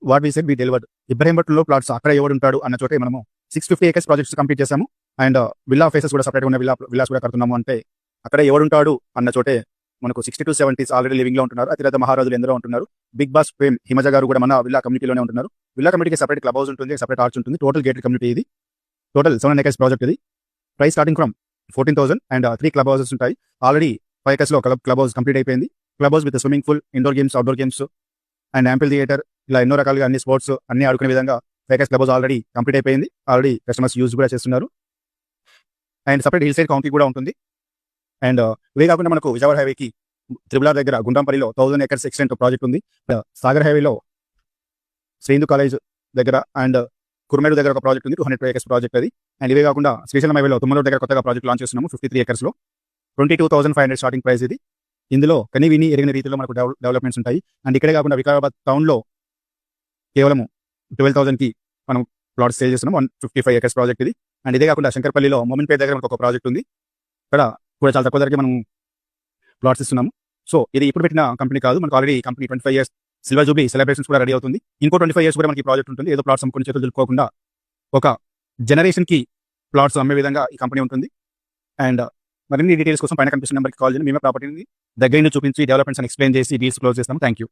What we said we delivered. ఇబ్రహీంపట్నంలో plots అక్కడ ఎవడు ఉంటాడు అన్న చోటే మనము 650 acres ప్రాజెక్ట్స్ కంప్లీట్ చేసాము. అండ్ విల్లా ఫేసెస్ కూడా సపరేట్గా ఉన్న విల్లాస్ కూడా కడుతున్నాము. అంటే అక్కడ ఎవడుంటాడు అన్న చోటే మనకు 60 to 70s ఆల్రెడీ లివింగ్ లో ఉంటున్నారు. అతిరథ మహారాజులు ఎందరో ఉంటున్నారు. బిగ్ బాస్ ఫేమ్ హిమజ గారు కూడా మన విల్లా కమ్యూనిటీలోనే ఉంటున్నారు. విల్లా కమ్యూనిటీకి సపరేట్ క్లబ్ హౌస్ ఉంటుంది, సపరేట్ ఆర్చ్ ఉంటుంది. టోటల్ గేటెడ్ కమ్యూనిటీ ఇది. టోటల్ 7 acres ప్రాజెక్ట్ ఇది. Price starting from 14,000 and 3 club houses ఉంటాయి. ఆల్రెడీ 5 acres లో క్లబ్ హౌస్ కంప్లీట్ అయిపోయింది. Club house with swimming pool, indoor games, outdoor games and ample theatre, ఇలా ఎన్నో రకాలుగా అన్ని స్పోర్ట్స్ అన్ని ఆడుకునే విధంగా 5 acres club house already complete అయిపోయింది. ఆల్రెడీ కస్టమర్స్ యూజ్ కూడా చేస్తున్నారు. And separate hill side county కూడా ఉంటుంది. అండ్ ఇవే కాకుండా మనకు విజయవాడ హైవేకి త్రిబులార్ దగ్గర గుండంపల్లిలో 1000 acres ఎక్స్టెంట్ ప్రాజెక్ట్ ఉంది. సాగర్ హైవేలో శ్రీహిందూ కాలేజ్ దగ్గర అండ్ కుర్మేడు దగ్గర ఒక ప్రాజెక్ట్ ఉంది, 200 acres ప్రాజెక్ట్ అది. అండ్ ఇవే కాకుండా శ్రీశైలం హైవేలో తుమ్మలూరు దగ్గర కొత్తగా ప్రాజెక్ట్ లాంచ్ చేస్తున్నాము 53 acres లో. 22,500 స్టార్టింగ్ ప్రైస్ ఇది. ఇందులో కని విని ఎరిగిన రీతిలో మనకు డెవలప్మెంట్స్ ఉంటాయి. అండ్ ఇక్కడే కాకుండా వికారాబాద్ టౌన్లో కేవలం 12,000కి మనం ప్లాట్స్ సేల్ చేస్తున్నాం. 155 acres ప్రాజెక్ట్ ఇది. అండ్ ఇదే కాకుండా శంకర్పల్లిలో మోమిన్పేట దగ్గర మనకు ఒక ప్రాజెక్ట్ ఉంది. ఇక్కడ కూడా చాలా తక్కువ ధరకే మనం ప్లాట్స్ ఇస్తున్నాము. సో ఇది ఇప్పుడు పెట్టిన కంపెనీ కాదు, మనకు already company 25 years silver Jubilee celebrations కూడా రెడీ అవుతుంది. ఇంకో 25 years కూడా మనకి ప్రాజెక్ట్ ఉంటుంది. ఏదో ప్లాట్స్ అమ్ముకుని చేతులు దులుపుకోకుండా ఒక జనరేషన్కి ప్లాట్స్ అమ్మే విధంగా ఈ కంపెనీ ఉంటుంది. అండ్ మరిన్ని డీటెయిల్స్ కోసం పైన కనిపిస్తున్న నెంబర్కి కాల్ చేయండి. మేమే ప్రాపర్టీని దగ్గర నుంచి చూపించి డెవలప్మెంట్స్ అని ఎక్స్ప్లెయిన్ చేసి డీల్స్ క్లోజ్ చేస్తాము. Thank you.